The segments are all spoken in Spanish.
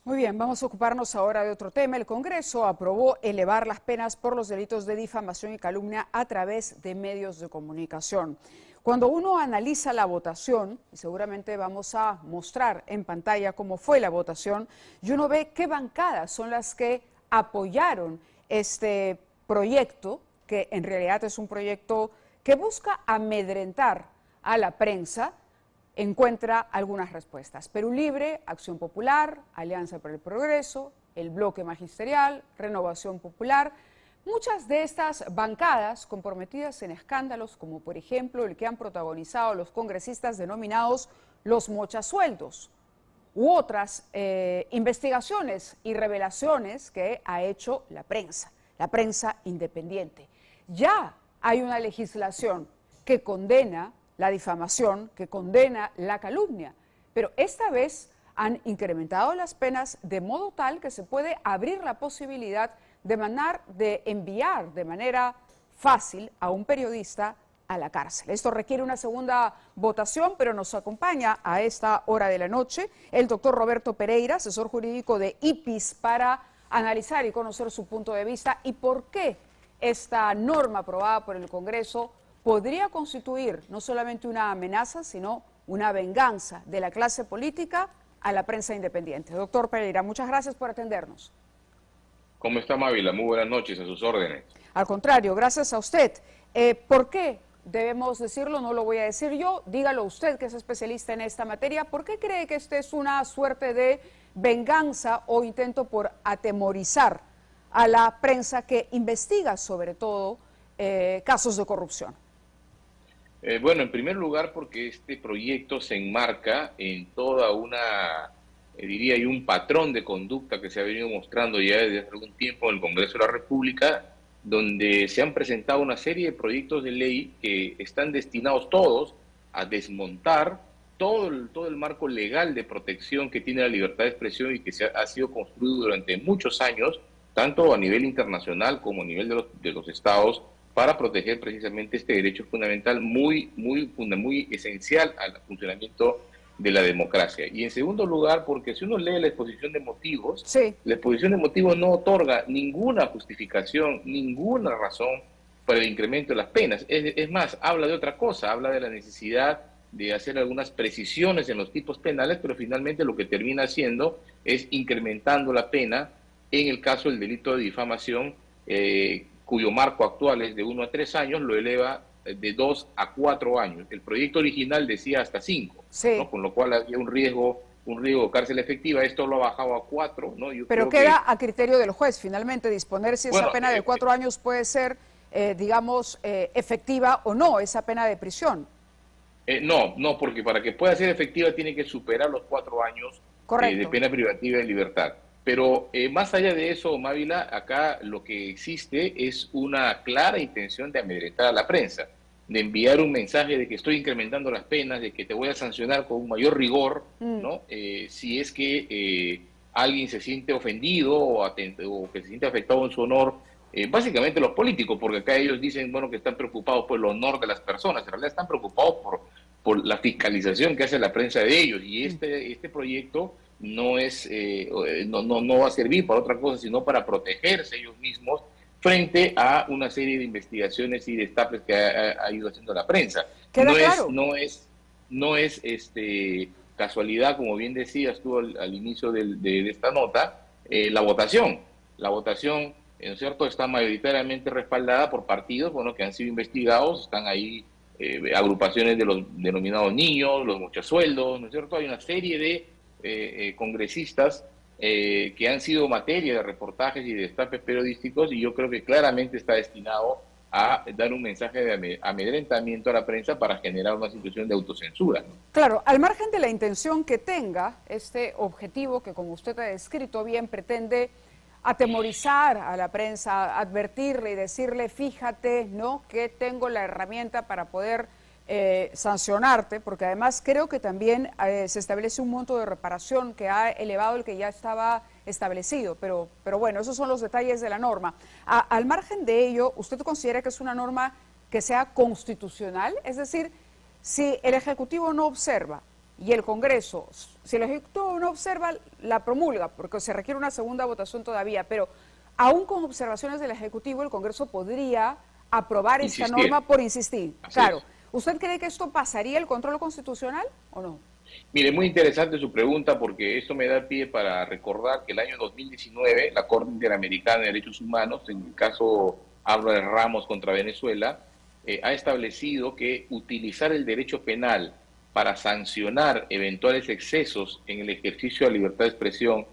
Muy bien, vamos a ocuparnos ahora de otro tema. El Congreso aprobó elevar las penas por los delitos de difamación y calumnia a través de medios de comunicación. Cuando uno analiza la votación, y seguramente vamos a mostrar en pantalla cómo fue la votación, y uno ve qué bancadas son las que apoyaron este proyecto, que en realidad es un proyecto que busca amedrentar a la prensa, encuentra algunas respuestas. Perú Libre, Acción Popular, Alianza por el Progreso, el Bloque Magisterial, Renovación Popular. Muchas de estas bancadas comprometidas en escándalos, como por ejemplo el que han protagonizado los congresistas denominados los mochasueldos, u otras investigaciones y revelaciones que ha hecho la prensa independiente. Ya hay una legislación que condena la difamación, que condena la calumnia, pero esta vez han incrementado las penas de modo tal que se puede abrir la posibilidad de enviar de manera fácil a un periodista a la cárcel. Esto requiere una segunda votación, pero nos acompaña a esta hora de la noche el doctor Roberto Pereira, asesor jurídico de IPIS, para analizar y conocer su punto de vista y por qué esta norma aprobada por el Congreso podría constituir no solamente una amenaza, sino una venganza de la clase política a la prensa independiente. Doctor Pereira, muchas gracias por atendernos. ¿Cómo está, Mávila? Muy buenas noches, a sus órdenes. Al contrario, gracias a usted. ¿Por qué debemos decirlo? No lo voy a decir yo, dígalo usted, que es especialista en esta materia. ¿Por qué cree que este es una suerte de venganza o intento por atemorizar a la prensa que investiga sobre todo casos de corrupción? Bueno, en primer lugar porque este proyecto se enmarca en toda una, diría yo, un patrón de conducta que se ha venido mostrando ya desde hace algún tiempo en el Congreso de la República, donde se han presentado una serie de proyectos de ley que están destinados todos a desmontar todo el marco legal de protección que tiene la libertad de expresión y que ha sido construido durante muchos años, tanto a nivel internacional como a nivel de los estados, para proteger precisamente este derecho fundamental muy esencial al funcionamiento de la democracia. Y en segundo lugar, porque si uno lee la exposición de motivos, sí, la exposición de motivos no otorga ninguna justificación, ninguna razón para el incremento de las penas. Es más, habla de otra cosa, habla de la necesidad de hacer algunas precisiones en los tipos penales, pero finalmente lo que termina haciendo es incrementando la pena en el caso del delito de difamación, cuyo marco actual es de 1 a 3 años, lo eleva de 2 a 4 años. El proyecto original decía hasta 5, sí, ¿no? Con lo cual había un riesgo de cárcel efectiva. Esto lo ha bajado a 4. ¿no? Pero queda a criterio del juez, finalmente, disponer si esa pena de 4 años puede ser, efectiva o no, esa pena de prisión. No, porque para que pueda ser efectiva tiene que superar los 4 años de pena privativa de libertad. Pero más allá de eso, Mávila, acá lo que existe es una clara intención de amedrentar a la prensa, de enviar un mensaje de que estoy incrementando las penas, de que te voy a sancionar con un mayor rigor, ¿no? Si es que alguien se siente ofendido o que se siente afectado en su honor, básicamente los políticos, porque acá ellos dicen, bueno, que están preocupados por el honor de las personas, en realidad están preocupados por la fiscalización que hace la prensa de ellos, y este proyecto no va a servir para otra cosa, sino para protegerse ellos mismos frente a una serie de investigaciones y destapes que ha ido haciendo la prensa. No es casualidad, como bien decías tú al inicio de esta nota, la votación. La votación, ¿no es cierto?, está mayoritariamente respaldada por partidos, bueno, que han sido investigados, están ahí agrupaciones de los denominados niños, los mochasueldos, ¿no es cierto? Hay una serie de congresistas que han sido materia de reportajes y de destapes periodísticos, y yo creo que claramente está destinado a dar un mensaje de amedrentamiento a la prensa para generar una situación de autocensura, ¿no? Claro, al margen de la intención que tenga este objetivo que, como usted ha descrito bien, pretende atemorizar a la prensa, advertirle y decirle, fíjate, ¿no?, que tengo la herramienta para poder sancionarte, porque además creo que también se establece un monto de reparación que ha elevado el que ya estaba establecido, pero bueno, esos son los detalles de la norma. Al margen de ello, ¿usted considera que es una norma que sea constitucional? Es decir, si el Ejecutivo no observa y el Congreso, si el Ejecutivo no observa, la promulga, porque se requiere una segunda votación todavía, pero aún con observaciones del Ejecutivo, el Congreso podría aprobar esta norma por insistir. Claro. ¿Usted cree que esto pasaría el control constitucional o no? Mire, muy interesante su pregunta porque esto me da pie para recordar que el año 2019 la Corte Interamericana de Derechos Humanos, en el caso hablo de Ramos contra Venezuela, ha establecido que utilizar el derecho penal para sancionar eventuales excesos en el ejercicio de la libertad de expresión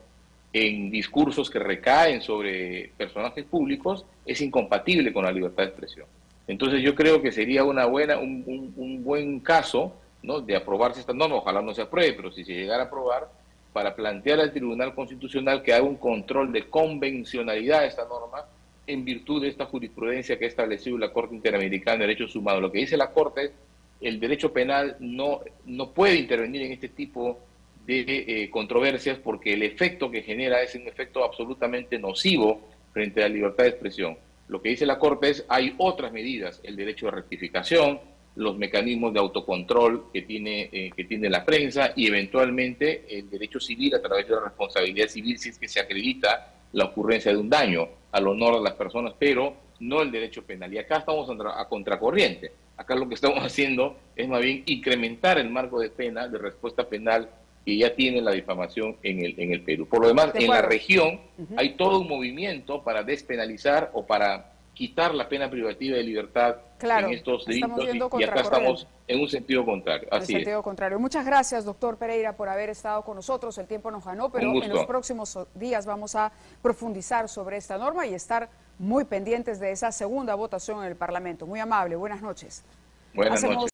en discursos que recaen sobre personajes públicos es incompatible con la libertad de expresión. Entonces yo creo que sería un buen caso, ¿no?, de aprobarse esta norma. Ojalá no se apruebe, pero si se llegara a aprobar, para plantear al Tribunal Constitucional que haga un control de convencionalidad de esta norma en virtud de esta jurisprudencia que ha establecido la Corte Interamericana de Derechos Humanos. Lo que dice la Corte es el derecho penal no puede intervenir en este tipo de controversias porque el efecto que genera es un efecto absolutamente nocivo frente a la libertad de expresión. Lo que dice la Corte es hay otras medidas, el derecho de rectificación, los mecanismos de autocontrol que tiene la prensa y eventualmente el derecho civil a través de la responsabilidad civil si es que se acredita la ocurrencia de un daño al honor de las personas, pero no el derecho penal. Y acá estamos a contracorriente. Acá lo que estamos haciendo es más bien incrementar el marco de pena, de respuesta penal que ya tiene la difamación en el Perú. Por lo demás, en la región hay todo un movimiento para despenalizar o para quitar la pena privativa de libertad en estos delitos y acá estamos en un sentido contrario. Así es. Contrario. Muchas gracias, doctor Pereira, por haber estado con nosotros. El tiempo nos ganó, pero en los próximos días vamos a profundizar sobre esta norma y estar muy pendientes de esa segunda votación en el Parlamento. Muy amable, buenas noches. Buenas noches.